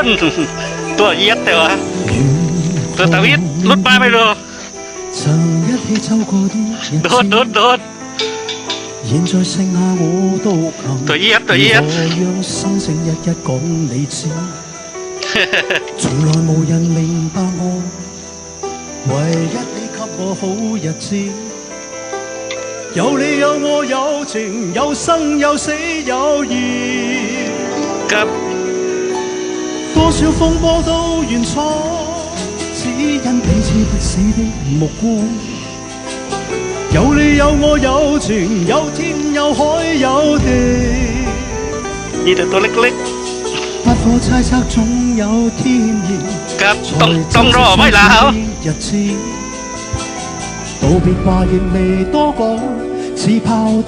นตัวเอียดแต่ว่าตัวตาวิทลุดมาไปเลยโดน現在剩下我獨行，ตัวเอียดตัวเอียด如何讓心聲一一講你知？從來無人明白我，唯一你給我好日子。有你有我有情，有生有死有義。ครับ多少風波都願闖，只因彼此不死的目光。有你有我有情，有天有海有地。มีแต่ตัวเล็ก不可猜測，總有天意。ๆครับต้องรอไว้แล้ว 日子道別話亦未多講，只拋低